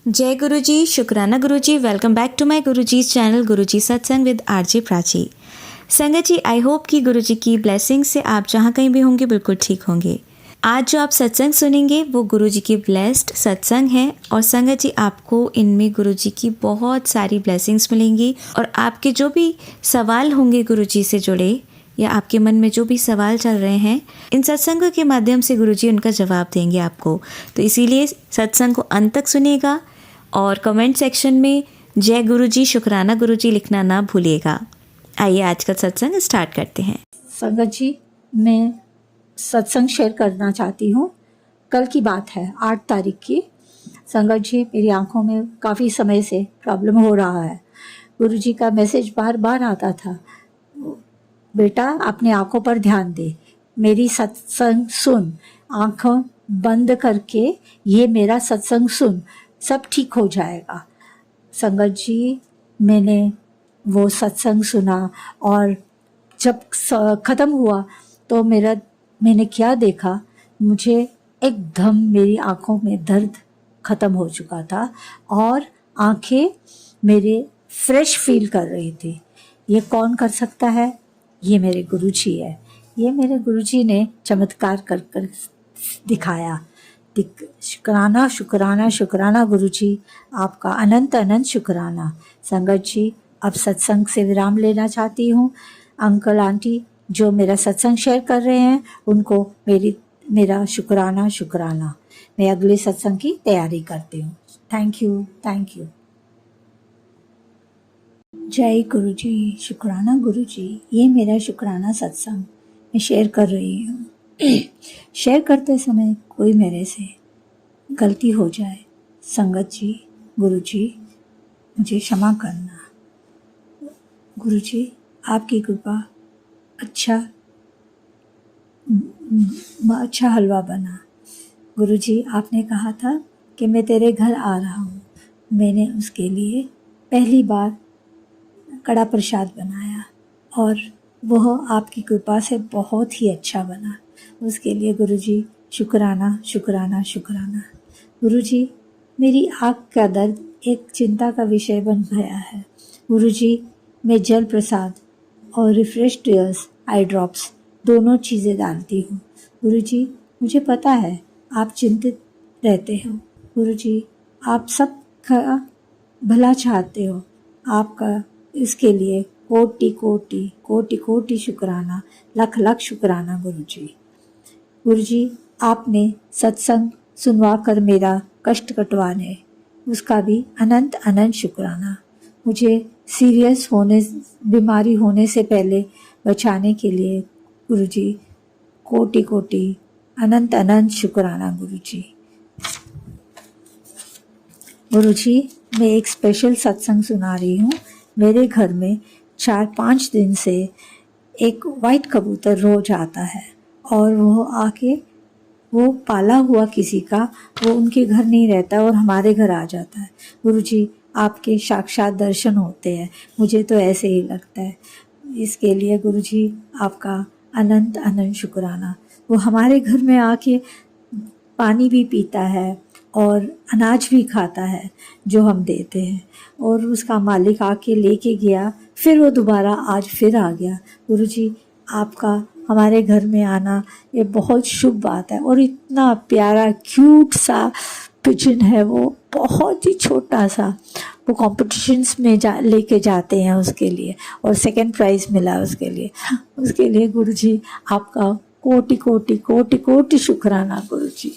जय गुरु जी, शुक्राना गुरु जी। Welcome back to my Guru ji channel गुरु जी सत्संग विद आरजे प्राची। संगत जी, आई होप कि गुरु जी की ब्लेसिंग से आप जहाँ कहीं भी होंगे बिल्कुल ठीक होंगे। आज जो आप सत्संग सुनेंगे वो गुरु जी की ब्लेस्ड सत्संग है और संगत जी आपको इनमें गुरु जी की बहुत सारी ब्लेसिंग्स मिलेंगी और आपके जो भी सवाल होंगे गुरु जी से जुड़े या आपके मन में जो भी सवाल चल रहे हैं, इन सत्संगों के माध्यम से गुरुजी उनका जवाब देंगे आपको। तो इसीलिए सत्संग को अंत तक सुनिएगा और कमेंट सेक्शन में जय गुरुजी, शुक्राना गुरुजी लिखना ना भूलिएगा। आइए आज का सत्संग स्टार्ट करते हैं। संगत जी, मैं सत्संग शेयर करना चाहती हूँ। कल की बात है, 8 तारीख की। संगत जी, मेरी आंखों में काफ़ी समय से प्रॉब्लम हो रहा है। गुरुजी का मैसेज बार बार आता था, बेटा अपने आंखों पर ध्यान दे, मेरी सत्संग सुन, आंखों बंद करके ये मेरा सत्संग सुन, सब ठीक हो जाएगा। संगत जी, मैंने वो सत्संग सुना और जब ख़त्म हुआ तो मैंने क्या देखा, मुझे एकदम मेरी आंखों में दर्द ख़त्म हो चुका था और आंखें मेरे फ्रेश फील कर रही थी। ये कौन कर सकता है? ये मेरे गुरुजी है। ये मेरे गुरुजी ने चमत्कार कर कर दिखाया। शुक्राना शुक्राना शुक्राना गुरुजी, आपका अनंत अनंत शुक्राना। संगत जी, अब सत्संग से विराम लेना चाहती हूँ। अंकल आंटी जो मेरा सत्संग शेयर कर रहे हैं उनको मेरा शुक्राना शुक्राना। मैं अगले सत्संग की तैयारी करती हूँ। Thank you, thank you. जय गुरुजी, शुक्राना गुरुजी, ये मेरा शुक्राना सत्संग मैं शेयर कर रही हूँ। शेयर करते समय कोई मेरे से गलती हो जाए, संगत जी, गुरुजी मुझे क्षमा करना। गुरुजी, आपकी कृपा, अच्छा हलवा बना। गुरुजी, आपने कहा था कि मैं तेरे घर आ रहा हूँ। मैंने उसके लिए पहली बार कड़ा प्रसाद बनाया और वह आपकी कृपा से बहुत ही अच्छा बना। उसके लिए गुरुजी शुक्राना शुक्राना शुक्राना। गुरुजी, मेरी आँख का दर्द एक चिंता का विषय बन गया है। गुरुजी, मैं जल प्रसाद और रिफ्रेश टीयर्स आई ड्रॉप्स दोनों चीज़ें डालती हूँ। गुरुजी, मुझे पता है आप चिंतित रहते हो। गुरुजी, आप सबका भला चाहते हो। आपका इसके लिए कोटि कोटि कोटि कोटि शुक्राना, लख लख शुक्राना गुरुजी। गुरुजी, आपने सत्संग सुनवा कर मेरा कष्ट कटवाने, उसका भी अनंत अनंत शुक्राना। मुझे सीरियस बीमारी होने से पहले बचाने के लिए गुरुजी कोटि कोटि अनंत अनंत शुक्राना गुरुजी। गुरुजी, मैं एक स्पेशल सत्संग सुना रही हूँ। मेरे घर में 4-5 दिन से एक वाइट कबूतर रोज आता है और वो आके वो पाला हुआ किसी का, वो उनके घर नहीं रहता और हमारे घर आ जाता है। गुरुजी, आपके साक्षात दर्शन होते हैं, मुझे तो ऐसे ही लगता है। इसके लिए गुरुजी आपका अनंत अनंत शुक्राना। वो हमारे घर में आके पानी भी पीता है और अनाज भी खाता है जो हम देते हैं, और उसका मालिक आके लेके गया, फिर वो दोबारा आज फिर आ गया। गुरुजी, आपका हमारे घर में आना ये बहुत शुभ बात है। और इतना प्यारा क्यूट सा पिजन है, वो बहुत ही छोटा सा। वो कॉम्पिटिशन्स में लेके जाते हैं उसके लिए और सेकंड प्राइज़ मिला उसके लिए गुरुजी आपका कोटि कोटि कोटि कोटि शुक्राना गुरुजी।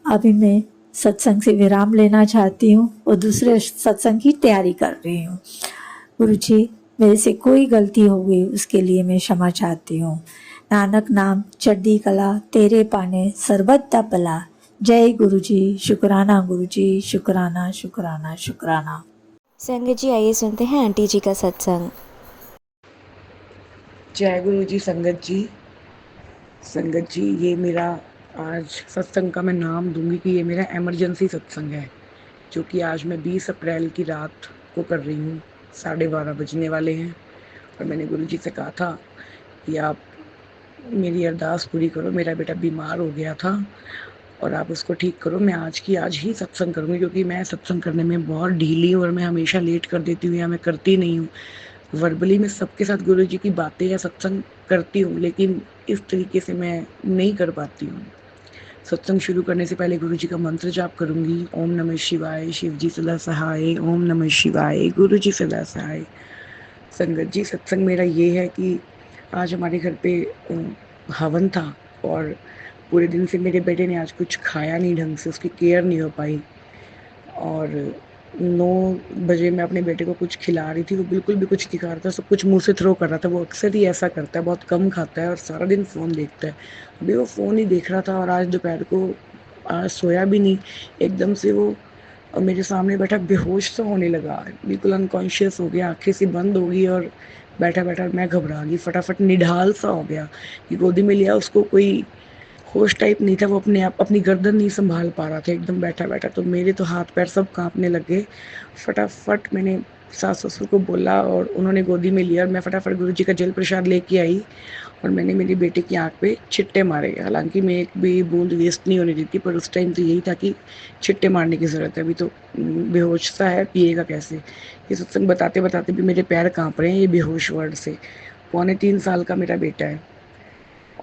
अभी मैं सत्संग से विराम लेना चाहती हूँ और दूसरे सत्संग की तैयारी कर रही हूँ। गुरुजी, मेरे से कोई गलती हो गई उसके लिए मैं क्षमा चाहती हूँ। नानक नाम चढ़दी कला, तेरे पाने सरबत दा भला। जय गुरुजी, शुक्राना गुरुजी, शुक्राना शुक्राना शुक्राना। संगत जी, आइए सुनते हैं आंटी जी का सत्संग। जय गुरु जी। संगत जी, ये मेरा आज सत्संग का मैं नाम दूंगी कि ये मेरा इमरजेंसी सत्संग है, जो कि आज मैं 20 अप्रैल की रात को कर रही हूँ। 12:30 बजने वाले हैं और मैंने गुरु जी से कहा था कि आप मेरी अरदास पूरी करो। मेरा बेटा बीमार हो गया था और आप उसको ठीक करो। मैं आज की आज ही सत्संग करूँगी, क्योंकि मैं सत्संग करने में बहुत ढीली हूँ और मैं हमेशा लेट कर देती हूँ या मैं करती नहीं हूँ। वर्बली मैं सबके साथ गुरु जी की बातें या सत्संग करती हूँ, लेकिन इस तरीके से मैं नहीं कर पाती हूँ। सत्संग शुरू करने से पहले गुरु जी का मंत्र जाप करूँगी, ओम नमः शिवाय, शिव जी सदा सहाय, ओम नमः शिवाय, गुरु जी सदा सहाय। संगत जी, सत्संग मेरा ये है कि आज हमारे घर पे हवन था, और पूरे दिन से मेरे बेटे ने आज कुछ खाया नहीं ढंग से, उसकी केयर नहीं हो पाई। और 9 बजे मैं अपने बेटे को कुछ खिला रही थी, वो बिल्कुल भी कुछ नहीं खा रहा था, सब कुछ मुँह से थ्रो कर रहा था। वो अक्सर ही ऐसा करता है, बहुत कम खाता है और सारा दिन फ़ोन देखता है। अभी वो फ़ोन ही देख रहा था, और आज दोपहर को आज सोया भी नहीं। एकदम से वो मेरे सामने बैठा बेहोश सा होने लगा, बिल्कुल अनकॉन्शियस हो गया, आँखें सी बंद हो गई, और बैठा-बैठा मैं घबरा गई, फटाफट निढाल सा हो गया कि गोदी में लिया, उसको कोई होश टाइप नहीं था, वो अपने आप अपनी गर्दन नहीं सँभाल पा रहा था एकदम बैठा-बैठा, तो मेरे तो हाथ-पैर सब काँपने लग गए। फटाफट मैंने सास-ससुर को बोला और उन्होंने गोदी में लिया, और मैं फटाफट गुरुजी का जल प्रसाद लेके आई, और मैंने मेरे बेटे की आँख पे छिट्टे मारे। हालाँकि मैं एक भी बूँद वेस्ट नहीं होने दी थी, पर उस टाइम तो यही था कि छिट्टे मारने की ज़रूरत है, अभी तो बेहोश सा है, पिएगा कैसे? ये सत्संग बताते-बताते भी मेरे पैर काँप रहे हैं ये बेहोश वर्ड से। पौने 3 साल का मेरा बेटा है,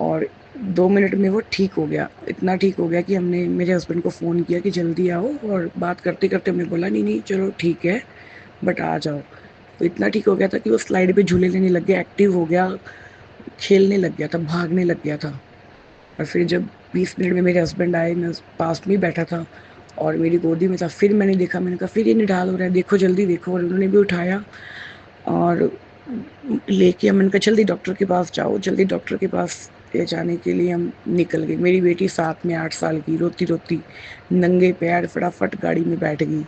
और 2 मिनट में वो ठीक हो गया। इतना ठीक हो गया कि हमने मेरे हस्बैंड को फ़ोन किया कि जल्दी आओ, और बात करते-करते हमने बोला नहीं, नहीं चलो ठीक है, बट आ जाओ। तो इतना ठीक हो गया था कि वो स्लाइड पे झूले लेने लग गया, एक्टिव हो गया, खेलने लग गया था, भागने लग गया था। और फिर जब 20 मिनट में मेरे हस्बैंड आए, मैं उस पास में ही बैठा था और मेरी गोदी में था, फिर मैंने देखा, मैंने कहा फिर ये निढाल हो रहा है, देखो जल्दी देखो, और उन्होंने भी उठाया और लेके मैंने कहा जल्दी डॉक्टर के पास जाओ, जल्दी डॉक्टर के पास ले जाने के लिए हम निकल गए। मेरी बेटी साथ में 8 साल की रोती-रोती नंगे पैर फटाफट गाड़ी में बैठ गई,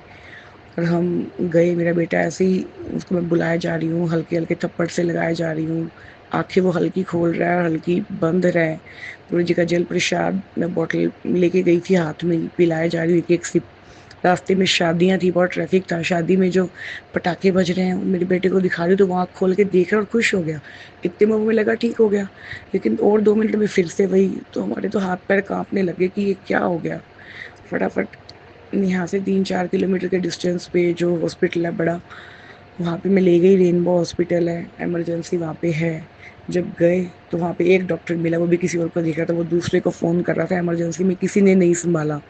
और हम गए। मेरा बेटा ऐसे ही, उसको मैं बुलाए जा रही हूँ, हल्के-हल्के थप्पड़ से लगाए जा रही हूँ। आँखें वो हल्की खोल रहा है, हल्की बंद रहा है। गुरु जी का जल प्रसाद मैं बॉटल लेके गई थी हाथ में, पिलाए जा रही हूँ एक-एक सिप। रास्ते में शादियाँ थी, बहुत ट्रैफ़िक था। शादी में जो पटाखे बज रहे हैं, मेरे बेटे को दिखा रही हूँ, तो वो आँख खोल के देख रहा और खुश हो गया। इतने में हमें लगा ठीक हो गया, लेकिन और 2 मिनट में फिर से वही, तो हमारे तो हाथ-पैर काँपने लगे कि ये क्या हो गया? फटाफट यहाँ से 3-4 किलोमीटर के डिस्टेंस पे जो हॉस्पिटल है बड़ा, वहाँ पे मैं ले गई। रेनबो हॉस्पिटल है, इमरजेंसी वहाँ पे है। जब गए तो वहाँ पे एक डॉक्टर मिला, वो भी किसी और को देख रहा था, वो दूसरे को फ़ोन कर रहा था, इमरजेंसी में किसी ने नहीं सँभाला।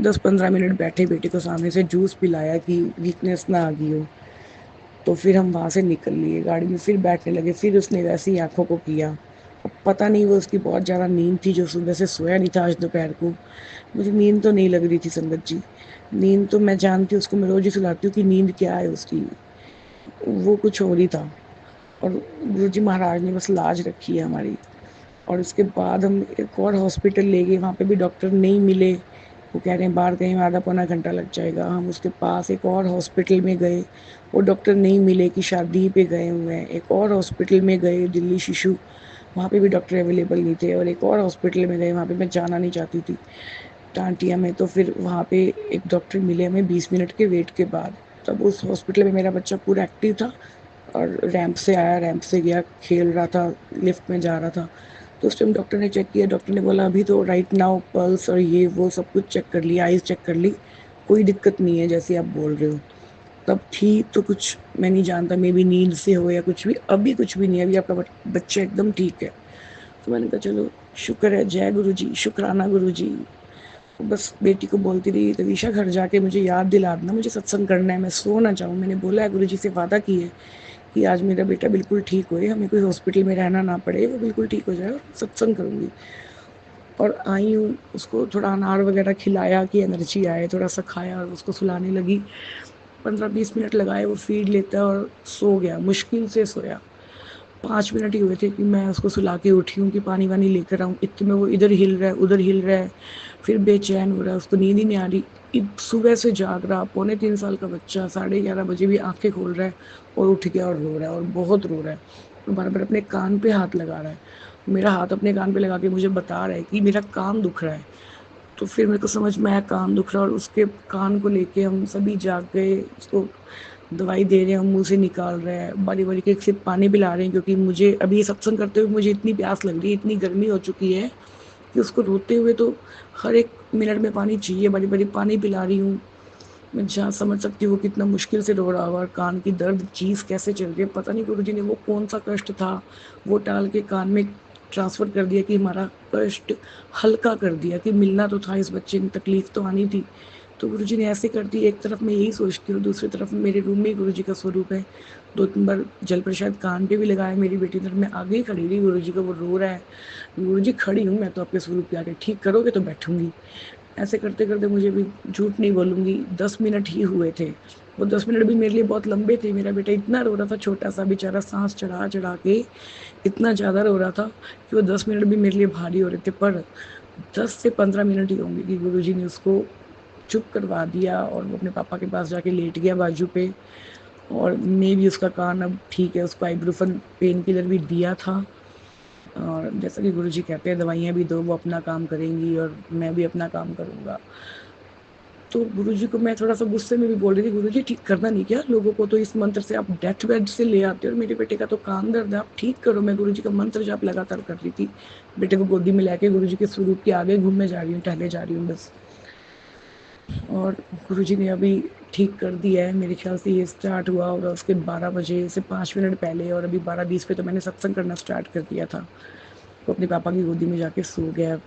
10-15 मिनट बैठे, बेटे को सामने से जूस पिलाया कि वीकनेस ना आ गई हो। तो फिर हम वहाँ से निकल लिए, गाड़ी में फिर बैठने लगे, फिर उसने वैसे ही आँखों को किया। अब पता नहीं वो उसकी बहुत ज़्यादा नींद थी, जो सुबह से सोया नहीं था आज दोपहर को। मुझे नींद तो नहीं लग रही थी संगत जी। नींद तो मैं जानती हूँ, उसको मैं रोज़ ही सुलाती हूँ कि नींद क्या है उसकी, वो कुछ और ही था। और गुरुजी महाराज ने बस लाज रखी है हमारी। और उसके बाद हम एक और हॉस्पिटल ले गए, वहाँ पे भी डॉक्टर नहीं मिले। वो कह रहे हैं बाहर कहीं में आधा पौना घंटा लग जाएगा। हम उसके पास एक और हॉस्पिटल में गए, वो डॉक्टर नहीं मिले कि शादी पे गए हुए हैं। एक और हॉस्पिटल में गए, दिल्ली शिशु, वहाँ पे भी डॉक्टर अवेलेबल नहीं थे। और एक और हॉस्पिटल में गए, वहाँ पे मैं जाना नहीं चाहती थी, टांटिया में। तो फिर वहाँ पे एक डॉक्टर मिले हमें 20 मिनट के वेट के बाद। तब उस हॉस्पिटल में मेरा बच्चा पूरा एक्टिव था, और रैंप से आया, रैंप से गया, खेल रहा था, लिफ्ट में जा रहा था। तो उस टाइम डॉक्टर ने चेक किया, डॉक्टर ने बोला अभी तो राइट नाउ पल्स और ये वो सब कुछ चेक कर लिया, आइज़ चेक कर ली, कोई दिक्कत नहीं है जैसे आप बोल रहे हो। तब थी तो कुछ मैं नहीं जानता, मेबी नींद से हो या कुछ भी, अभी कुछ भी नहीं है, अभी आपका बच्चा एकदम ठीक है। तो मैंने कहा चलो शुक्र है, जय गुरुजी, शुक्राना गुरुजी। बस बेटी को बोलती रही, तवीशा घर जाके मुझे याद दिला देना, मुझे सत्संग करना है, मैं सो ना जाऊँ। मैंने बोला है गुरुजी से, वादा की है कि आज मेरा बेटा बिल्कुल ठीक होए, हमें कोई हॉस्पिटल में रहना ना पड़े, वो बिल्कुल ठीक हो जाए, और सत्संग करूँगी। और आई हूँ, उसको थोड़ा अनार वगैरह खिलाया कि एनर्जी आए, थोड़ा-सा खाया और उसको सुलाने लगी। 15-20 मिनट लगाए, वो फ़ीड लेता है और सो गया, मुश्किल से सोया। 5 मिनट ही हुए थे कि मैं उसको सुला के उठी हूँ कि पानी-वानी लेकर आऊँ, इतने में वो इधर हिल रहा है, उधर हिल रहा है, फिर बेचैन हो रहा है, उसको नींद ही नहीं आ रही। सुबह से जाग रहा, पौने 3 साल का बच्चा, 11:30 बजे भी आँखें खोल रहा है, और उठ गया और रो रहा है, और बहुत रो रहा है। बार-बार अपने कान पे हाथ लगा रहा है। मेरा हाथ अपने कान पे लगा के मुझे बता रहा है कि मेरा कान दुख रहा है। तो फिर मेरे को समझ में आया कान दुख रहा है, और उसके कान को लेके हम सभी जाग गए, उसको दवाई दे रहे हैं, हम मुँह से निकाल रहे हैं, बारी-बारी के एक सिप पानी पिला रहे हैं, क्योंकि मुझे अभी ये सत्संग करते हुए मुझे इतनी प्यास लग रही है, इतनी गर्मी हो चुकी है कि उसको रोते हुए तो हर एक मिनट में पानी चाहिए, बारी-बारी पानी पिला रही हूँ। मैं जहाँ समझ सकती हूँ वो कितना मुश्किल से रो रहा होगा और कान की दर्द चीज़ कैसे चल रही है, पता नहीं गुरुजी ने वो कौन-सा कष्ट था, वो टाल के कान में ट्रांसफ़र कर दिया कि हमारा कष्ट हल्का कर दिया कि मिलना तो था, इस बच्चे की तकलीफ़ तो आनी थी। तो गुरुजी ने ऐसे कर दी, एक तरफ मैं यही सोचती हूँ, दूसरी तरफ मेरे रूम में ही गुरुजी का स्वरूप है। 2-3 बार जल प्रसाद कान पे भी लगाया मेरी बेटी ने, मैं आगे ही खड़ी रही गुरुजी का, वो रो रहा है। गुरुजी खड़ी हूँ मैं तो आपके स्वरूप के आगे, ठीक करोगे तो बैठूँगी। ऐसे करते-करते मुझे भी झूठ नहीं बोलूँगी 10 मिनट ही हुए थे। वो 10 मिनट भी मेरे लिए बहुत लंबे थे। मेरा बेटा इतना रो रहा था, छोटा-सा बेचारा साँस चढ़ा-चढ़ा के इतना ज़्यादा रो रहा था कि वो 10 मिनट भी मेरे लिए भारी हो रहे थे। पर 10 से 15 मिनट ही होंगे कि गुरुजी ने उसको चुप करवा दिया और वो अपने पापा के पास जाके लेट गया बाजू पे और मैं भी उसका कान अब ठीक है, उसको आइब्रूफेन पेन किलर भी दिया था। और जैसा कि गुरुजी कहते हैं दवाइयाँ भी दो, वो अपना काम करेंगी और मैं भी अपना काम करूँगा। तो गुरुजी को मैं थोड़ा-सा गुस्से में भी बोल रही थी, "गुरुजी ठीक करना नहीं क्या? लोगों को तो इस मंत्र से आप डेथ बेड से ले आते हो और मेरे बेटे का तो कान दर्द है, आप ठीक करो।" मैं गुरुजी का मंत्र जाप लगातार कर रही थी। बेटे को गोदी में लेके गुरुजी के स्वरूप के आगे घूमने जा रही हूँ, टहले जा रही हूँ बस। और गुरुजी ने अभी ठीक कर दिया है, मेरे ख़्याल से ये स्टार्ट हुआ होगा उसके 12 बजे से 5 मिनट पहले और अभी 12:20 पे तो मैंने सत्संग करना स्टार्ट कर दिया था। वो अपने पापा की गोदी में जाके सो गया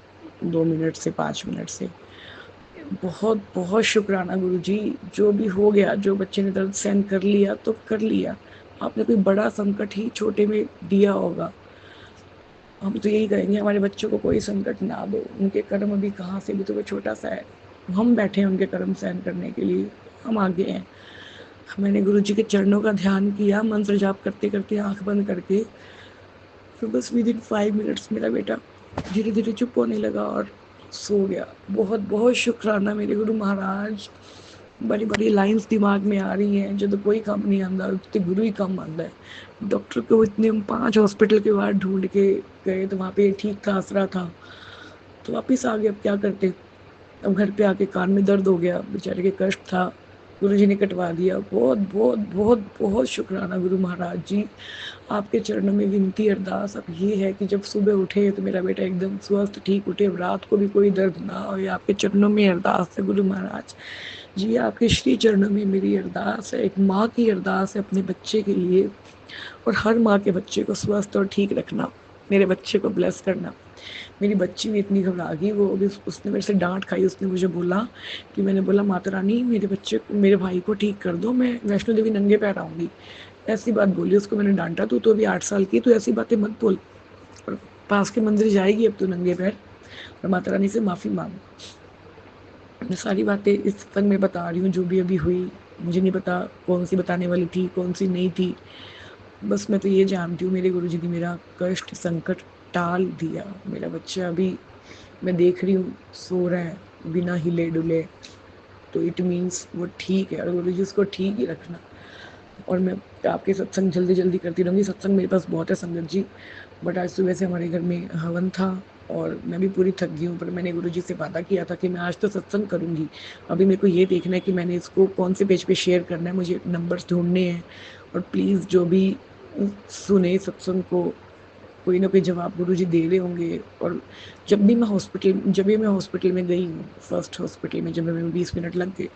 2 मिनट से 5 मिनट से। बहुत-बहुत शुक्राना गुरुजी, जो भी हो गया, जो बच्चे ने दर्द सहन कर लिया तो कर लिया। आपने कोई बड़ा संकट ही छोटे में दिया होगा। हम तो यही कहेंगे हमारे बच्चों को कोई संकट ना दो, उनके कर्म अभी कहाँ से भी तो वो छोटा-सा है। हम बैठे हैं उनके कर्म सहन करने के लिए, हम आगे हैं। मैंने गुरुजी के चरणों का ध्यान किया, मंत्र जाप करते-करते आँख बंद करके, फिर बस विदिन 5 मिनट्स मेरा बेटा धीरे-धीरे चुप होने लगा और सो गया। बहुत-बहुत शुकराना मेरे गुरु महाराज। बड़ी-बड़ी लाइन्स दिमाग में आ रही हैं, ਜਦੋਂ कोई ਕੰਮ नहीं आंਦਾ ਉੱਤੇ गुरु ही ਕੰਮ आंदा है। डॉक्टर को इतने हम 5 हॉस्पिटल के बाद ढूँढ के गए तो वहाँ पे ठीक था, आसरा था। तो वापिस आ गए, अब क्या करते? अब घर पे आके कान में दर्द हो गया, बेचारे के कष्ट था, गुरुजी ने कटवा दिया। बहुत-बहुत, बहुत-बहुत शुकराना गुरु महाराज जी। आपके चरणों में विनती अरदास अब ये है कि जब सुबह उठे तो मेरा बेटा एकदम स्वस्थ ठीक उठे, रात को भी कोई दर्द ना होए। आपके चरणों में अरदास है गुरु महाराज जी, आपके श्री चरणों में मेरी अरदास है, एक माँ की अरदास है अपने बच्चे के लिए और हर माँ के बच्चे को स्वस्थ और ठीक रखना, मेरे बच्चे को ब्लेस करना। मेरी बच्ची भी इतनी घबरा गई, वो अभी उसने मेरे से डाँट खाई, उसने मुझे बोला कि मैंने बोला माता रानी मेरे बच्चे को मेरे भाई को ठीक कर दो, मैं वैष्णो देवी नंगे पैर आऊँगी। ऐसी बात बोली, उसको मैंने डाँटा, तू तो अभी 8 साल की है, तू ऐसी बातें मत बोल और पास के मंदिर जाएगी अब तू नंगे पैर और माता रानी से माफ़ी माँग। मैं सारी बातें इस सत्संग में बता रही हूँ जो भी अभी हुई, मुझे नहीं पता कौन-सी बताने वाली थी, कौन-सी नहीं थी। बस मैं तो ये जानती हूँ मेरे गुरुजी ने मेरा कष्ट, संकट टाल दिया। मेरा बच्चा अभी मैं देख रही हूँ सो रहा है बिना हिले-डुले, तो इट मीन्स वो ठीक है और गुरुजी उसको ठीक ही रखना। और मैं आपके सत्संग जल्दी-जल्दी करती रहूँगी, सत्संग मेरे पास बहुत है संगत जी, बट आज सुबह से हमारे घर में हवन था और मैं भी पूरी थक गई हूँ, पर मैंने गुरुजी से वादा किया था कि मैं आज तो सत्संग करूँगी। अभी मेरे को ये देखना है कि मैंने इसको कौन से पेज पे शेयर करना है, मुझे नंबर्स ढूँढने हैं और प्लीज़ जो भी सुने सत्संग को कोई ना कोई जवाब गुरुजी दे रहे होंगे। और जब भी मैं हॉस्पिटल में गई हूँ, फर्स्ट हॉस्पिटल में जब हमें 20 मिनट लग गए,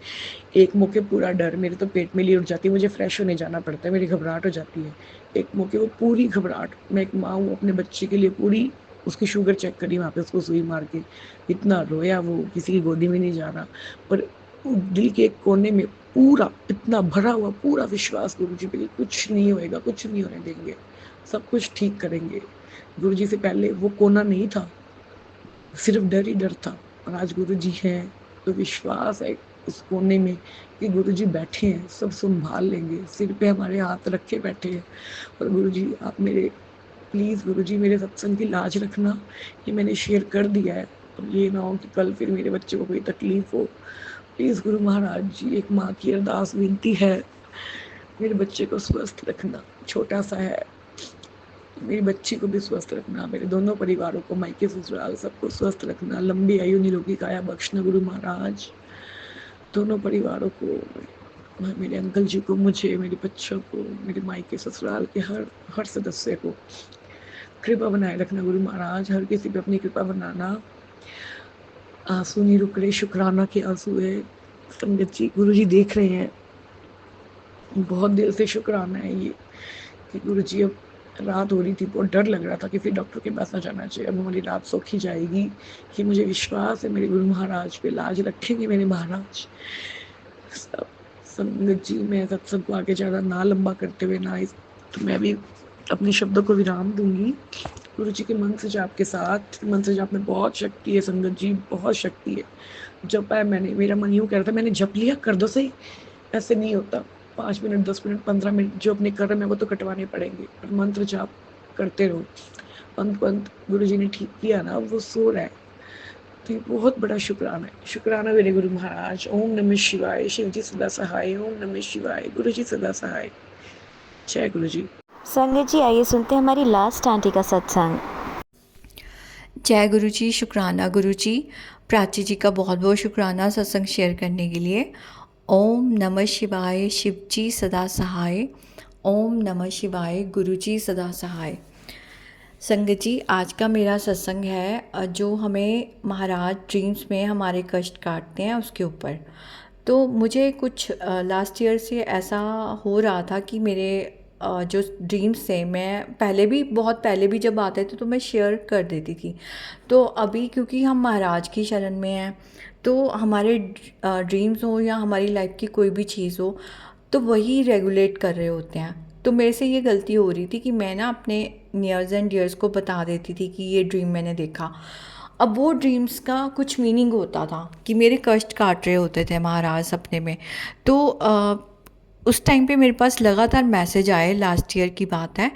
एक मौके पूरा डर मेरे तो पेट में ली उठ जाती है, मुझे फ्रेश होने जाना पड़ता है, मेरी घबराहट हो जाती है। एक मौके वो पूरी घबराहट, मैं एक माँ हूँ अपने बच्चे के लिए पूरी उसकी शुगर चेक करी वहाँ पे उसको सुई मार के, इतना रोया वो, किसी की गोदी में नहीं जा रहा। पर दिल के एक कोने में पूरा इतना भरा हुआ पूरा विश्वास गुरुजी पे कि कुछ नहीं होएगा, कुछ नहीं होने देंगे, सब कुछ ठीक करेंगे। गुरुजी से पहले वो कोना नहीं था, सिर्फ डर ही डर था और आज गुरुजी हैं, तो विश्वास है उस कोने में कि गुरुजी बैठे हैं, सब सँभाल लेंगे, सिर पे हमारे हाथ रखे बैठे हैं। और गुरुजी आप मेरे प्लीज़ गुरुजी मेरे सत्संग की लाज रखना, ये मैंने शेयर कर दिया है और ये ना हो कि कल फिर मेरे बच्चे को कोई तकलीफ़ हो। प्लीज़ गुरु महाराज जी एक माँ की अरदास विनती है, मेरे बच्चे को स्वस्थ रखना, छोटा-सा है, मेरी बच्ची को भी स्वस्थ रखना, मेरे दोनों परिवारों को, मायके ससुराल सबको स्वस्थ रखना, लंबी आयु निरोगी काया बख्शना गुरु महाराज। दोनों परिवारों को, मेरे अंकल जी को, मुझे, मेरे बच्चों को, मेरे मायके ससुराल के हर हर सदस्य को कृपा बनाए रखना गुरु महाराज, हर किसी पे अपनी कृपा बनाना। आंसू नहीं रुक रहे, शुक्राना के आंसू है। संगत जी, गुरु जी देख रहे हैं, बहुत दिल से शुक्राना है ये कि गुरु जी अब रात हो रही थी, बहुत डर लग रहा था कि फिर डॉक्टर के पास ना जाना चाहिए, अब हमारी रात सौखी जाएगी, कि मुझे विश्वास है मेरे गुरु महाराज पे, लाज रखेंगे मेरे महाराज। सब संगत जी, मैं सत्संग को आगे ज़्यादा ना लंबा करते हुए ना इस तो मैं भी अपने शब्दों को विराम दूंगी। गुरु जी के मंत्र जाप के साथ, मंत्र जाप में बहुत शक्ति है संगत जी, बहुत शक्ति है। जपा है मैंने, मेरा मन यूँ कह रहा था मैंने जप लिया, कर दो सही, ऐसे नहीं होता। 5 मिनट, 10 मिनट, 15 मिनट जो अपने कर्म है वो तो कटवाने पड़ेंगे, पर मंत्र जाप करते रहो। पंत गुरु जी ने ठीक किया ना, वो सो रहा है। तो ये बहुत बड़ा शुक्राना है, शुक्राना मेरे गुरु महाराज। ओम नमः शिवाय, शिव जी सदा सहाय। ओम नमः शिवाय, गुरु जी सदा सहाय। जय गुरु जी। संगत जी, आइए सुनते हैं हमारी लास्ट आंटी का सत्संग। जय गुरु जी, शुक्राना गुरु जी। प्राची जी का बहुत बहुत शुक्राना सत्संग शेयर करने के लिए। ओम नमः शिवाय, शिव जी सदा सहाय। ओम नमः शिवाय, गुरु जी सदा सहाय। संगत जी, आज का मेरा सत्संग है जो हमें महाराज ड्रीम्स में हमारे कष्ट काटते हैं उसके ऊपर। तो मुझे कुछ लास्ट ईयर से ऐसा हो रहा था कि मेरे जो ड्रीम्स थे, मैं बहुत पहले भी जब आते थे तो मैं शेयर कर देती थी। तो अभी क्योंकि हम महाराज की शरण में हैं, तो हमारे ड्रीम्स हो या हमारी लाइफ की कोई भी चीज़ हो, तो वही रेगुलेट कर रहे होते हैं। तो मेरे से ये गलती हो रही थी कि मैं ना अपने नियर्स एंड डियर्स को बता देती थी कि ये ड्रीम मैंने देखा। अब वो ड्रीम्स का कुछ मीनिंग होता था कि मेरे कष्ट काट रहे होते थे महाराज सपने में। तो उस टाइम पे मेरे पास लगातार मैसेज आए, लास्ट ईयर की बात है।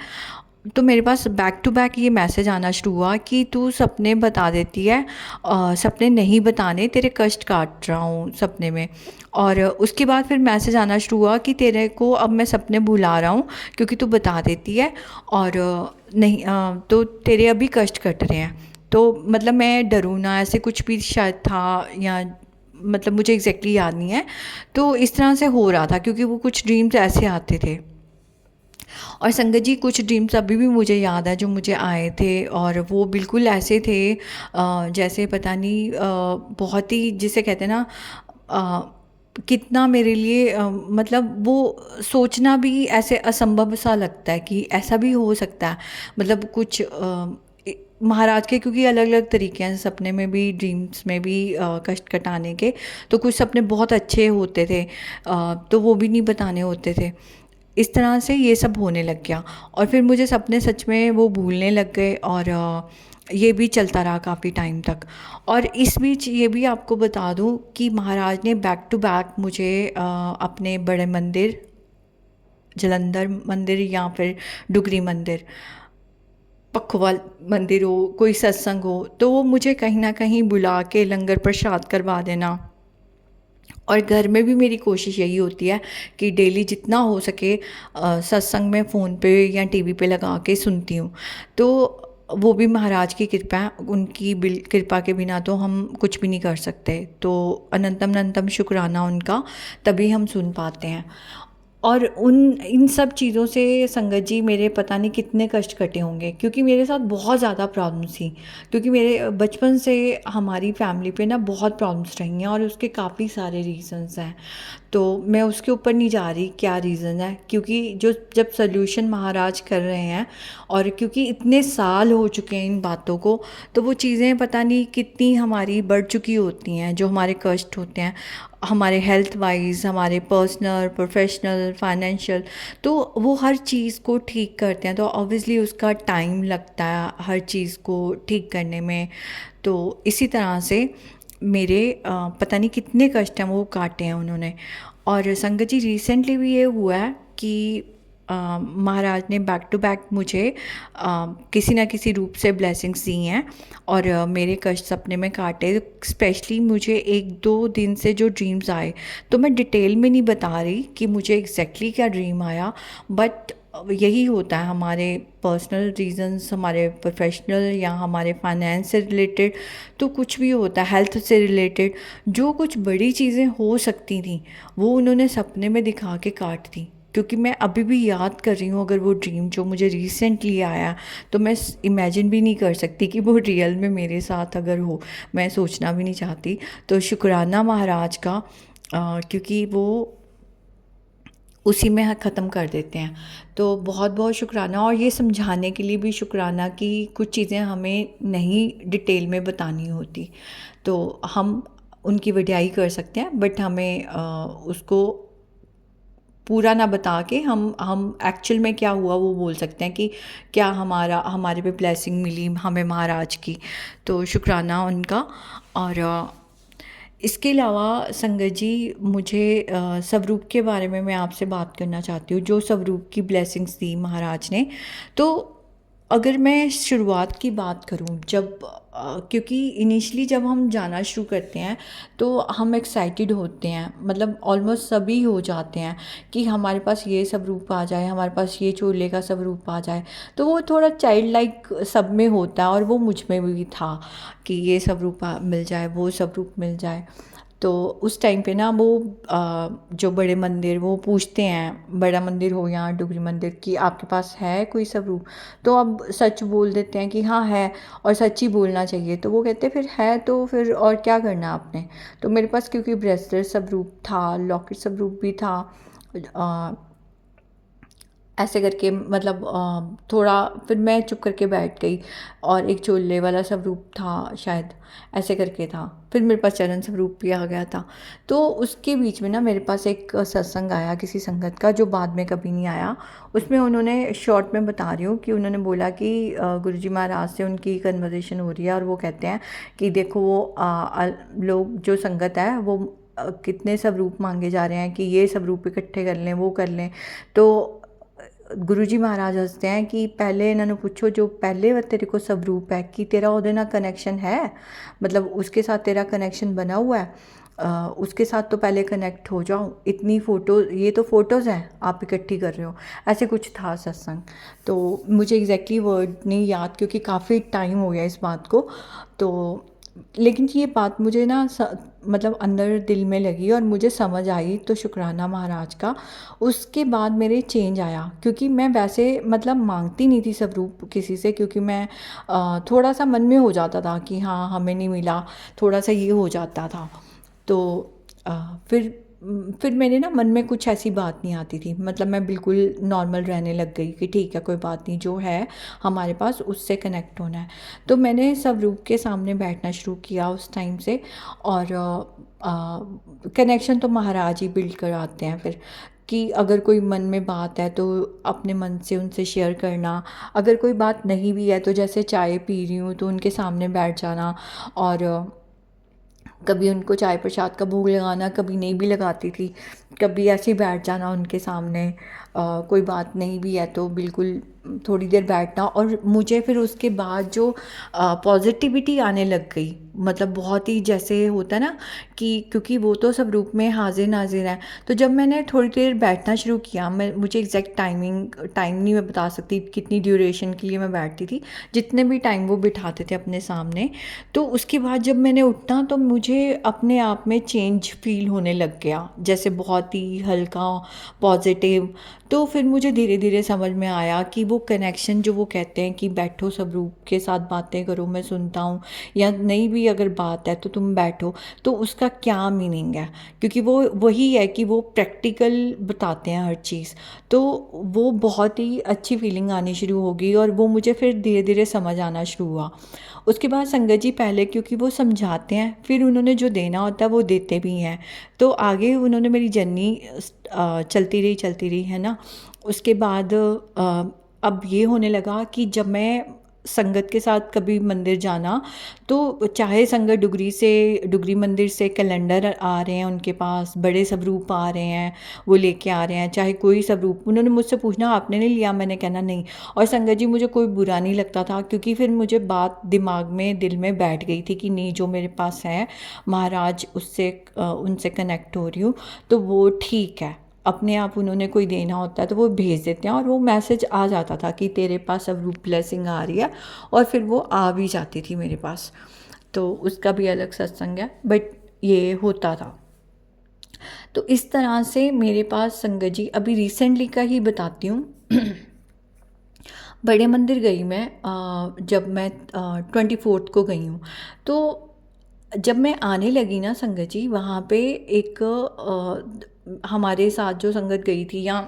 तो मेरे पास बैक टू बैक ये मैसेज आना शुरू हुआ कि तू सपने बता देती है, सपने नहीं बताने, तेरे कष्ट काट रहा हूँ सपने में। और उसके बाद फिर मैसेज आना शुरू हुआ कि तेरे को अब मैं सपने भुला रहा हूँ क्योंकि तू बता देती है, और नहीं तो तेरे अभी कष्ट कट रहे हैं। तो मतलब मैं डरूँ ना, ऐसे कुछ भी शायद था, या मतलब मुझे एग्जैक्टली याद नहीं है। तो इस तरह से हो रहा था क्योंकि वो कुछ ड्रीम्स ऐसे आते थे। और संगत जी, कुछ ड्रीम्स अभी भी मुझे याद है जो मुझे आए थे, और वो बिल्कुल ऐसे थे जैसे पता नहीं बहुत ही, जिसे कहते हैं ना कितना मेरे लिए मतलब वो सोचना भी ऐसे असंभव सा लगता है कि ऐसा भी हो सकता है। मतलब कुछ महाराज के क्योंकि अलग अलग तरीके हैं सपने में भी, ड्रीम्स में भी कष्ट कटाने के। तो कुछ सपने बहुत अच्छे होते थे, तो वो भी नहीं बताने होते थे। इस तरह से ये सब होने लग गया, और फिर मुझे सपने सच में वो भूलने लग गए, और ये भी चलता रहा काफ़ी टाइम तक। और इस बीच ये भी आपको बता दूं कि महाराज ने बैक टू बैक मुझे अपने बड़े मंदिर, जलंधर मंदिर या फिर डुगरी मंदिर, पखवाल मंदिर हो, कोई सत्संग हो, तो वो मुझे कहीं ना कहीं बुला के लंगर प्रसाद करवा देना। और घर में भी मेरी कोशिश यही होती है कि डेली जितना हो सके सत्संग में फ़ोन पे या टीवी पे लगा के सुनती हूँ। तो वो भी महाराज की कृपा है, उनकी कृपा के बिना तो हम कुछ भी नहीं कर सकते। तो अनंतम अनंतम शुक्राना उनका, तभी हम सुन पाते हैं। और इन सब चीज़ों से संगत जी मेरे पता नहीं कितने कष्ट कटे होंगे, क्योंकि मेरे साथ बहुत ज़्यादा प्रॉब्लम्स थी। क्योंकि मेरे बचपन से हमारी फैमिली पे ना बहुत प्रॉब्लम्स रही हैं, और उसके काफ़ी सारे रीज़न्स हैं। तो मैं उसके ऊपर नहीं जा रही क्या रीज़न है, क्योंकि जब सल्यूशन महाराज कर रहे हैं, और क्योंकि इतने साल हो चुके हैं इन बातों को, तो वो चीज़ें पता नहीं कितनी हमारी बढ़ चुकी होती हैं, जो हमारे कष्ट होते हैं हमारे हेल्थ वाइज, हमारे पर्सनल, प्रोफेशनल, फाइनेंशियल, तो वो हर चीज़ को ठीक करते हैं। तो ऑब्वियसली उसका टाइम लगता है हर चीज़ को ठीक करने में। तो इसी तरह से मेरे पता नहीं कितने कष्ट हैं वो काटे हैं उन्होंने। और संगत जी, रिसेंटली भी ये हुआ है कि महाराज ने बैक टू बैक मुझे किसी ना किसी रूप से ब्लेसिंग्स दी हैं, और मेरे कष्ट सपने में काटे। स्पेशली मुझे 1-2 दिन से जो ड्रीम्स आए, तो मैं डिटेल में नहीं बता रही कि मुझे एग्जैक्टली क्या ड्रीम आया, बट यही होता है हमारे पर्सनल रीजंस, हमारे प्रोफेशनल या हमारे फाइनेंस से रिलेटेड, तो कुछ भी होता है, हेल्थ से रिलेटेड, जो कुछ बड़ी चीज़ें हो सकती थी वो उन्होंने सपने में दिखा के काट दी। क्योंकि मैं अभी भी याद कर रही हूँ अगर वो ड्रीम जो मुझे रिसेंटली आया, तो मैं इमेजिन भी नहीं कर सकती कि वो रियल में मेरे साथ अगर हो, मैं सोचना भी नहीं चाहती। तो शुक्राना महाराज का, क्योंकि वो उसी में ख़त्म कर देते हैं। तो बहुत बहुत शुक्राना, और ये समझाने के लिए भी शुक्राना कि कुछ चीज़ें हमें नहीं डिटेल में बतानी होती, तो हम उनकी वडियाई कर सकते हैं, बट हमें उसको पूरा ना बता के हम एक्चुअल में क्या हुआ वो बोल सकते हैं कि क्या हमारे पे ब्लेसिंग मिली हमें महाराज की। तो शुक्राना उनका। और इसके अलावा संगत जी, मुझे स्वरूप के बारे में मैं आपसे बात करना चाहती हूँ, जो स्वरूप की ब्लेसिंग्स दी महाराज ने। तो अगर मैं शुरुआत की बात करूँ, जब क्योंकि इनिशियली जब हम जाना शुरू करते हैं तो हम एक्साइटेड होते हैं, मतलब ऑलमोस्ट सभी हो जाते हैं कि हमारे पास ये स्वरूप आ जाए, हमारे पास ये चोले का स्वरूप आ जाए। तो वो थोड़ा चाइल्ड लाइक सब में होता है, और वो मुझ में भी था कि ये स्वरूप मिल जाए, वो स्वरूप मिल जाए। तो उस टाइम पे ना वो जो बड़े मंदिर वो पूछते हैं, बड़ा मंदिर हो या डुगरी मंदिर, कि आपके पास है कोई स्वरूप। तो अब सच बोल देते हैं कि हाँ है, और सच ही बोलना चाहिए। तो वो कहते हैं फिर है तो फिर और क्या करना आपने। तो मेरे पास क्योंकि ब्रेसलेट स्वरूप था, लॉकेट स्वरूप भी था, ऐसे करके मतलब थोड़ा फिर मैं चुप करके बैठ गई, और एक चोले वाला स्वरूप था शायद, ऐसे करके था। फिर मेरे पास चरण स्वरूप भी आ गया था। तो उसके बीच में ना मेरे पास एक सत्संग आया किसी संगत का, जो बाद में कभी नहीं आया। उसमें उन्होंने, शॉर्ट में बता रही हूँ, कि उन्होंने बोला कि गुरुजी महाराज से उनकी कन्वर्सेशन हो रही है, और वो कहते हैं कि देखो वो लोग जो संगत है वो कितने स्वरूप मांगे जा रहे हैं कि ये स्वरूप इकट्ठे कर लें, वो कर लें। तो गुरुजी महाराज हंसते हैं कि पहले इन्होंने पूछो जो पहले व तेरे को स्वरूप है कि तेरा ਉਹਦੇ ਨਾਲ कनेक्शन है, मतलब उसके साथ तेरा कनेक्शन बना हुआ है, उसके साथ तो पहले कनेक्ट हो जाओ। इतनी फ़ोटो, ये तो फ़ोटोज़ हैं आप इकट्ठी कर रहे हो, ऐसे कुछ था सत्संग। तो मुझे एग्जैक्टली वर्ड नहीं याद, क्योंकि काफ़ी टाइम हो गया इस बात को। तो लेकिन ये बात मुझे ना मतलब अंदर दिल में लगी और मुझे समझ आई, तो शुक्राना महाराज का। उसके बाद मेरे चेंज आया, क्योंकि मैं वैसे मतलब मांगती नहीं थी स्वरूप किसी से, क्योंकि मैं थोड़ा सा मन में हो जाता था कि हाँ हमें नहीं मिला, थोड़ा सा ये हो जाता था। तो फिर मेरे ना मन में कुछ ऐसी बात नहीं आती थी, मतलब मैं बिल्कुल नॉर्मल रहने लग गई कि ठीक है कोई बात नहीं, जो है हमारे पास उससे कनेक्ट होना है। तो मैंने स्वरूप के सामने बैठना शुरू किया उस टाइम से, और कनेक्शन तो महाराज ही बिल्ड कराते हैं फिर, कि अगर कोई मन में बात है तो अपने मन से उनसे शेयर करना। अगर कोई बात नहीं भी है तो जैसे चाय पी रही हूँ तो उनके सामने बैठ जाना, और कभी उनको चाय प्रसाद का भोग लगाना, कभी नहीं भी लगाती थी, कभी ऐसे ही बैठ जाना उनके सामने। कोई बात नहीं भी है तो बिल्कुल थोड़ी देर बैठना, और मुझे फिर उसके बाद जो पॉजिटिविटी आने लग गई, मतलब बहुत ही जैसे होता है ना कि क्योंकि वो तो सब रूप में हाजिर नाजिर है। तो जब मैंने थोड़ी देर बैठना शुरू किया, मुझे एग्जैक्ट टाइम नहीं मैं बता सकती कितनी ड्यूरेशन के लिए मैं बैठती थी, जितने भी टाइम वो बिठाते थे अपने सामने। तो उसके बाद जब मैंने उठा तो मुझे अपने आप में चेंज फील होने लग गया, जैसे बहुत ही हल्का पॉजिटिव। तो फिर मुझे धीरे धीरे समझ में आया कि वो कनेक्शन जो वो कहते हैं कि बैठो सब रूप के साथ बातें करो, मैं सुनता हूँ, या नहीं भी अगर बात है तो तुम बैठो, तो उसका क्या मीनिंग है, क्योंकि वो वही है कि वो प्रैक्टिकल बताते हैं हर चीज़। तो वो बहुत ही अच्छी फीलिंग आनी शुरू हो गई, और वो मुझे फिर धीरे धीरे समझ आना शुरू हुआ। उसके बाद संगत जी पहले क्योंकि वो समझाते हैं, फिर उन्होंने जो देना होता है वो देते भी हैं। तो आगे उन्होंने मेरी जर्नी चलती रही है ना। उसके बाद अब ये होने लगा कि जब मैं संगत के साथ कभी मंदिर जाना, तो चाहे संगत डुगरी मंदिर से कैलेंडर आ रहे हैं, उनके पास बड़े स्वरूप आ रहे हैं, वो लेके आ रहे हैं, चाहे कोई स्वरूप, उन्होंने मुझसे पूछना आपने नहीं लिया, मैंने कहना नहीं। और संगत जी मुझे कोई बुरा नहीं लगता था, क्योंकि फिर मुझे बात दिमाग में दिल में बैठ गई थी कि नहीं, जो मेरे पास है महाराज उससे उनसे कनेक्ट हो रही हूँ, तो वो ठीक है। अपने आप उन्होंने कोई देना होता है तो वो भेज देते हैं, और वो मैसेज आ जाता था कि तेरे पास अब रूप ब्लेसिंग आ रही है, और फिर वो आ भी जाती थी मेरे पास। तो उसका भी अलग सत्संग है, बट ये होता था। तो इस तरह से मेरे पास संगत जी, अभी रिसेंटली का ही बताती हूँ। बड़े मंदिर गई मैं, जब मैं 24th को गई हूँ। तो जब मैं आने लगी ना संगत जी, वहाँ पे एक हमारे साथ जो संगत गई थी, या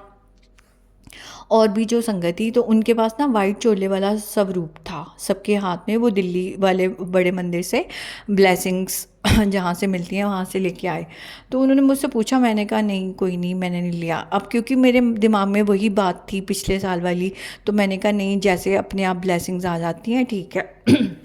और भी जो संगत थी, तो उनके पास ना वाइट चोले वाला स्वरूप था सबके हाथ में। वो दिल्ली वाले बड़े मंदिर से ब्लेसिंग्स जहाँ से मिलती हैं वहाँ से लेके आए। तो उन्होंने मुझसे पूछा, मैंने कहा नहीं कोई नहीं, मैंने नहीं लिया। अब क्योंकि मेरे दिमाग में वही बात थी पिछले साल वाली, तो मैंने कहा नहीं, जैसे अपने आप ब्लेसिंग्स आ जाती हैं ठीक है।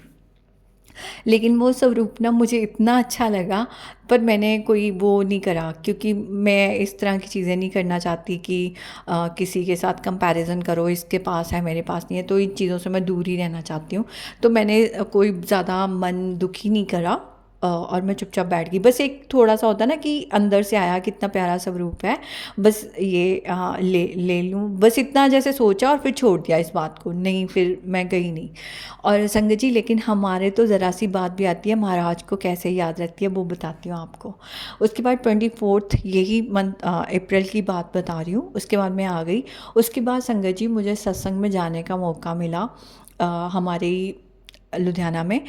लेकिन वो स्वरूप ना मुझे इतना अच्छा लगा, पर मैंने कोई वो नहीं करा, क्योंकि मैं इस तरह की चीज़ें नहीं करना चाहती कि किसी के साथ कंपैरिजन करो, इसके पास है मेरे पास नहीं है, तो इन चीज़ों से मैं दूर ही रहना चाहती हूँ। तो मैंने कोई ज़्यादा मन दुखी नहीं करा, और मैं चुपचाप बैठ गई। बस एक थोड़ा सा होता ना कि अंदर से आया कितना प्यारा स्वरूप है, बस ये ले ले लूँ, बस इतना जैसे सोचा और फिर छोड़ दिया इस बात को, नहीं फिर मैं गई नहीं। और संगत जी, लेकिन हमारे तो ज़रा सी बात भी आती है, महाराज को कैसे याद रहती है वो बताती हूँ आपको। उसके बाद 24th, यही मंथ अप्रैल की बात बता रही हूँ, उसके बाद मैं आ गई। उसके बाद संगत जी मुझे सत्संग में जाने का मौका मिला हमारे लुधियाना में,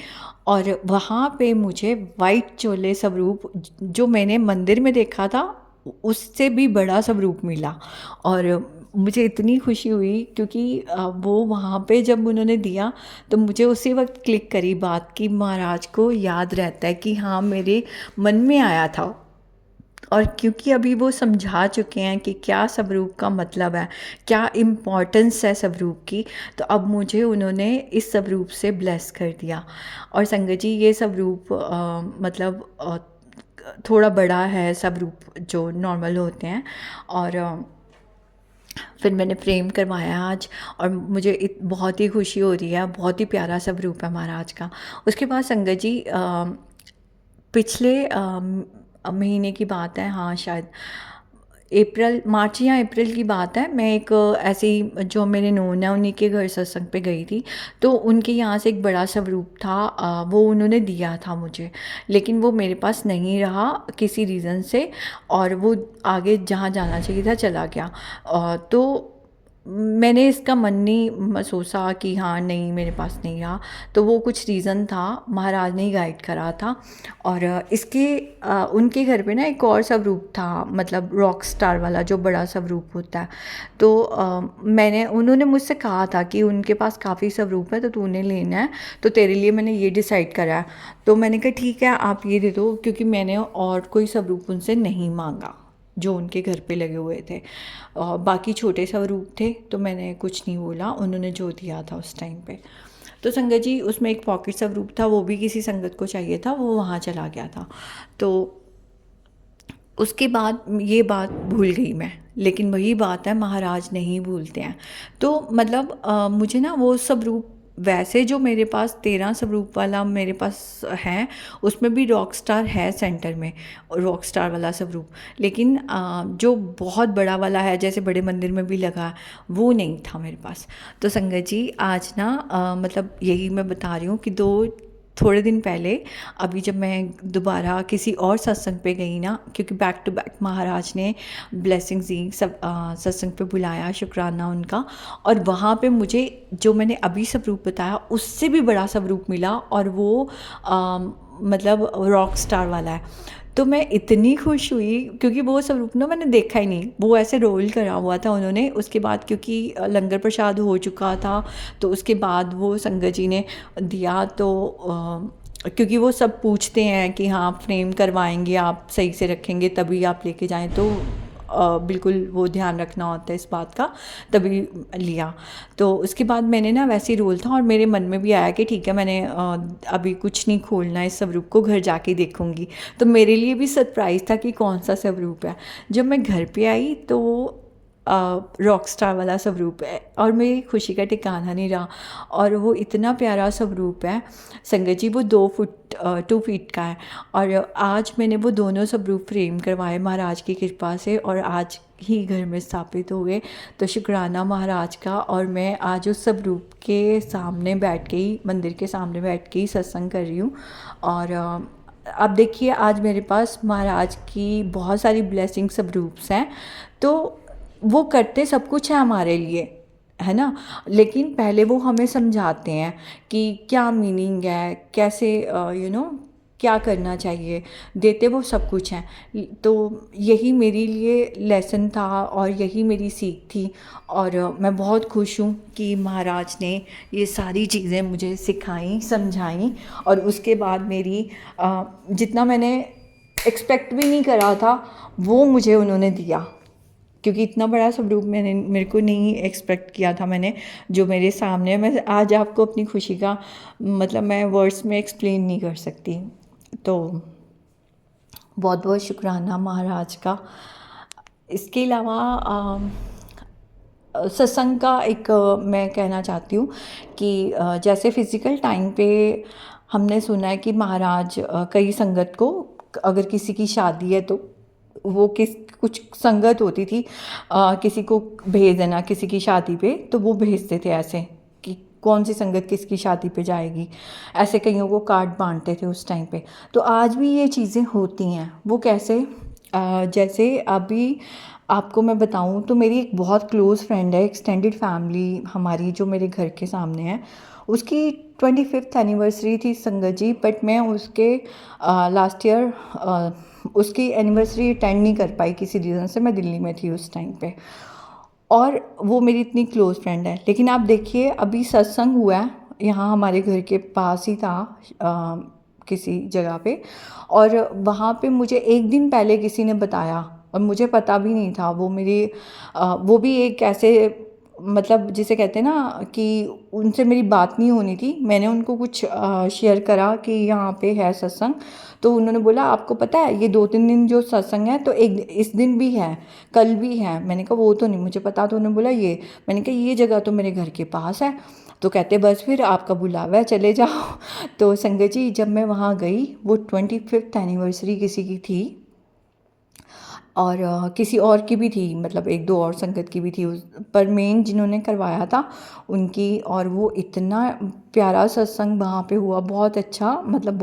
और वहाँ पे मुझे वाइट चोले स्वरूप जो मैंने मंदिर में देखा था उससे भी बड़ा स्वरूप मिला। और मुझे इतनी खुशी हुई, क्योंकि वो वहाँ पे जब उन्होंने दिया तो मुझे उसी वक्त क्लिक करी बात कि महाराज को याद रहता है कि हाँ मेरे मन में आया था। और क्योंकि अभी वो समझा चुके हैं कि क्या स्वरूप का मतलब है, क्या इम्पोर्टेंस है स्वरूप की, तो अब मुझे उन्होंने इस स्वरूप से ब्लेस कर दिया। और संगत जी, ये स्वरूप मतलब थोड़ा बड़ा है स्वरूप जो नॉर्मल होते हैं। और फिर मैंने फ्रेम करवाया आज, और मुझे बहुत ही खुशी हो रही है, बहुत ही प्यारा स्वरूप है महाराज का। उसके बाद संगत जी पिछले महीने की बात है, हाँ शायद मार्च या अप्रैल की बात है, मैं एक ऐसे ही जो मेरे नोन है उन्हीं के घर सत्संग पे गई थी। तो उनके यहाँ से एक बड़ा स्वरूप था, वो उन्होंने दिया था मुझे, लेकिन वो मेरे पास नहीं रहा किसी रीज़न से, और वो आगे जहाँ जाना चाहिए था चला गया। तो मैंने इसका मन नहीं सोचा कि हाँ नहीं मेरे पास नहीं रहा, तो वो कुछ रीज़न था, महाराज ने ही गाइड करा था। और इसके उनके घर पे ना एक और स्वरूप था, मतलब रॉक स्टार वाला जो बड़ा स्वरूप होता है। तो उन्होंने मुझसे कहा था कि उनके पास काफ़ी स्वरूप है, तो तूने लेना है, तो तेरे लिए मैंने ये डिसाइड करा है। तो मैंने कहा ठीक है आप ये दे दो, क्योंकि मैंने और कोई स्वरूप उनसे नहीं मांगा जो उनके घर पे लगे हुए थे। बाकी छोटे स्वरूप थे, तो मैंने कुछ नहीं बोला, उन्होंने जो दिया था उस टाइम पे। तो संगत जी उसमें एक पॉकेट स्वरूप था, वो भी किसी संगत को चाहिए था, वो वहाँ चला गया था। तो उसके बाद ये बात भूल गई मैं, लेकिन वही बात है, महाराज नहीं भूलते हैं। तो मतलब मुझे ना वो स्वरूप, वैसे जो मेरे पास 13 स्वरूप वाला मेरे पास है, उसमें भी रॉक स्टार है सेंटर में, रॉक स्टार वाला स्वरूप, लेकिन जो बहुत बड़ा वाला है जैसे बड़े मंदिर में भी लगा, वो नहीं था मेरे पास। तो संगत जी आज ना मतलब यही मैं बता रही हूँ कि थोड़े दिन पहले, अभी जब मैं दोबारा किसी और सत्संग पे गई ना, क्योंकि बैक टू बैक महाराज ने ब्लेसिंग्स दी, सब सत्संग पे बुलाया, शुक्राना उनका। और वहाँ पे मुझे जो मैंने अभी स्वरूप बताया उससे भी बड़ा स्वरूप मिला, और वो मतलब रॉक स्टार वाला है। तो मैं इतनी खुश हुई, क्योंकि वो स्वरूप ना मैंने देखा ही नहीं, वो ऐसे रोल करा हुआ था उन्होंने। उसके बाद क्योंकि लंगर प्रसाद हो चुका था, तो उसके बाद वो संगत जी ने दिया। तो क्योंकि वो सब पूछते हैं कि हाँ फ्रेम करवाएंगे आप, सही से रखेंगे तभी आप लेके जाएं, तो बिल्कुल वो ध्यान रखना होता है इस बात का, तभी लिया। तो उसके बाद मैंने ना वैसे ही रोल था, और मेरे मन में भी आया कि ठीक है मैंने अभी कुछ नहीं खोलना, इस स्वरूप को घर जाके देखूंगी। तो मेरे लिए भी सरप्राइज़ था कि कौन सा स्वरूप है। जब मैं घर पे आई तो रॉक स्टार वाला स्वरूप है, और मेरी खुशी का ठिकाना नहीं रहा। और वो इतना प्यारा स्वरूप है संगत जी, वो 2 फीट का है। और आज मैंने वो दोनों स्वरूप फ्रेम करवाए महाराज की कृपा से, और आज ही घर में स्थापित हो गए। तो शुक्राना महाराज का। और मैं आज उस स्वरूप के सामने बैठ के ही, मंदिर के सामने बैठ के ही सत्संग कर रही हूँ। और अब देखिए आज मेरे पास महाराज की बहुत सारी ब्लेसिंग स्वरूप्स हैं, तो वो करते सब कुछ है हमारे लिए, है ना। लेकिन पहले वो हमें समझाते हैं कि क्या मीनिंग है, कैसे क्या करना चाहिए, देते वो सब कुछ हैं। तो यही मेरे लिए लेसन था और यही मेरी सीख थी, और मैं बहुत खुश हूँ कि महाराज ने ये सारी चीज़ें मुझे सिखाई, समझाई, और उसके बाद मेरी जितना मैंने एक्सपेक्ट भी नहीं करा था वो मुझे उन्होंने दिया, क्योंकि इतना बड़ा स्वरूप मेरे को नहीं एक्सपेक्ट किया था मैंने, जो मेरे सामने है। मैं आज आपको अपनी खुशी का मतलब मैं वर्ड्स में एक्सप्लेन नहीं कर सकती। तो बहुत बहुत शुक्राना महाराज का। इसके अलावा सत्संग का एक मैं कहना चाहती हूँ कि जैसे फिज़िकल टाइम पे हमने सुना है कि महाराज कई संगत को, अगर किसी की शादी है तो वो कुछ संगत होती थी, किसी को भेज देना किसी की शादी पे, तो वो भेजते थे ऐसे कि कौन सी संगत किसकी शादी पे जाएगी, ऐसे कईयों को कार्ड बांटते थे उस टाइम पे। तो आज भी ये चीज़ें होती हैं। वो कैसे, जैसे अभी आपको मैं बताऊं तो मेरी एक बहुत क्लोज़ फ्रेंड है, एक्सटेंडेड फैमिली हमारी जो मेरे घर के सामने है, उसकी 25th एनिवर्सरी थी संगत जी, बट मैं उसके लास्ट ईयर उसकी एनिवर्सरी अटेंड नहीं कर पाई किसी रीज़न से, मैं दिल्ली में थी उस टाइम पे, और वो मेरी इतनी क्लोज़ फ्रेंड है। लेकिन आप देखिए अभी सत्संग हुआ है यहाँ हमारे घर के पास ही था, किसी जगह पे, और वहाँ पे मुझे एक दिन पहले किसी ने बताया और मुझे पता भी नहीं था। वो मेरी वो भी एक ऐसे मतलब जिसे कहते हैं ना कि उनसे मेरी बात नहीं होनी थी, मैंने उनको कुछ शेयर करा कि यहाँ पे है सत्संग, तो उन्होंने बोला आपको पता है ये 2-3 दिन जो सत्संग है तो एक इस दिन भी है, कल भी है। मैंने कहा वो तो नहीं मुझे पता, तो उन्होंने बोला ये, मैंने कहा ये जगह तो मेरे घर के पास है। तो कहते बस फिर आपका बुलावा है चले जाओ। तो संगत जी जब मैं वहाँ गई, वो 25th एनिवर्सरी किसी की थी और किसी और की भी थी, मतलब 1-2 और संगत की भी थी पर मेन जिन्होंने करवाया था उनकी, और वो इतना प्यारा सत्संग वहाँ पे हुआ, बहुत अच्छा, मतलब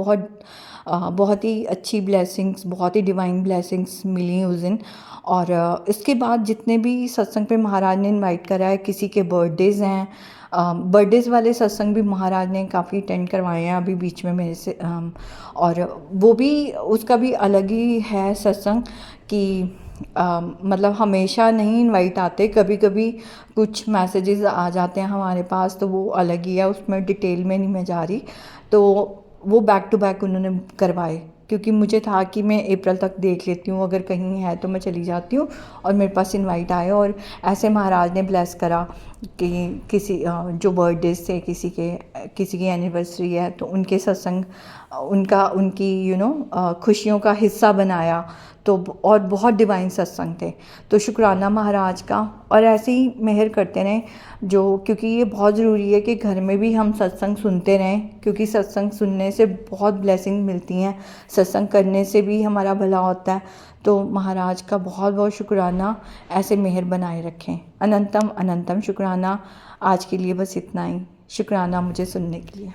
बहुत ही अच्छी ब्लेसिंग्स, बहुत ही डिवाइन ब्लेसिंग्स मिली उस दिन। और इसके बाद जितने भी सत्संग पे महाराज ने इनवाइट करा है, किसी के बर्थडेज़ हैं, बर्थडेज़ वाले सत्संग भी महाराज ने काफ़ी अटेंड करवाए हैं अभी बीच में मेरे से, और वो भी उसका भी अलग ही है सत्संग कि मतलब हमेशा नहीं इनवाइट आते, कभी कभी कुछ मैसेजेस आ जाते हैं हमारे पास, तो वो अलग ही है, उसमें डिटेल में नहीं मैं जा रही। तो वो बैक टू बैक उन्होंने करवाए, क्योंकि मुझे था कि मैं अप्रैल तक देख लेती हूँ, अगर कहीं है तो मैं चली जाती हूँ, और मेरे पास इनवाइट आए, और ऐसे महाराज ने ब्लेस करा कि किसी जो बर्थडेज थे किसी की एनिवर्सरी है तो उनके सत्संग उनकी खुशियों का हिस्सा बनाया, तो और बहुत डिवाइन सत्संग थे। तो शुक्राना महाराज का, और ऐसे ही मेहर करते रहें, क्योंकि ये बहुत ज़रूरी है कि घर में भी हम सत्संग सुनते रहें, क्योंकि सत्संग सुनने से बहुत ब्लेसिंग मिलती हैं, सत्संग करने से भी हमारा भला होता है। तो महाराज का बहुत बहुत शुक्राना, ऐसे मेहर बनाए रखें। अनंतम अनंतम शुक्राना। आज के लिए बस इतना ही, शुक्राना मुझे सुनने के लिए।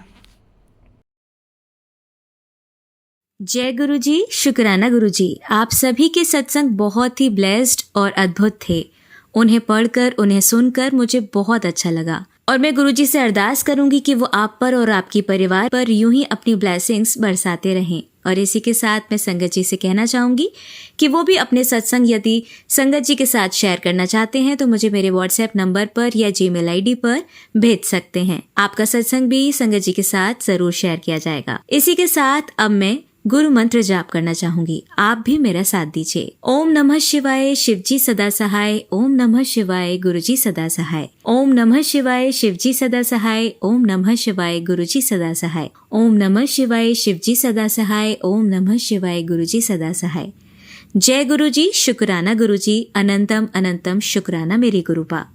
जय गुरु जी, शुक्राना गुरु जी। आप सभी के सत्संग बहुत ही ब्लेस्ड और अद्भुत थे। उन्हें पढ़कर, उन्हें सुनकर मुझे बहुत अच्छा लगा, और मैं गुरु जी से अरदास करूंगी कि वो आप पर और आपके परिवार पर यूं ही अपनी ब्लेसिंग्स बरसाते रहें। और इसी के साथ मैं संगत जी से कहना चाहूंगी कि वो भी अपने सत्संग यदि संगत जी के साथ शेयर करना चाहते हैं तो मुझे मेरे व्हाट्सएप नंबर पर या जीमेल आईडी पर भेज सकते हैं। आपका सत्संग भी संगत जी के साथ जरूर शेयर किया जाएगा। इसी के साथ अब मैं गुरु मंत्र जाप करना चाहूंगी, आप भी मेरा साथ दीजिए। ओम नमः शिवाय, शिवजी सदा सहाय। ओम नमः शिवाय, गुरुजी सदा सहाय। ओम नमः शिवाय, शिवजी सदा सहाय। ओम नमः शिवाय, गुरुजी सदा सहाय। ओम नमः शिवाय, शिवजी सदा सहाय। ओम नमः शिवाय, गुरुजी सदा सहाय। जय गुरु जी, शुक्राना गुरु जी। अनंतम अनंतम शुक्राना मेरे गुरुपा।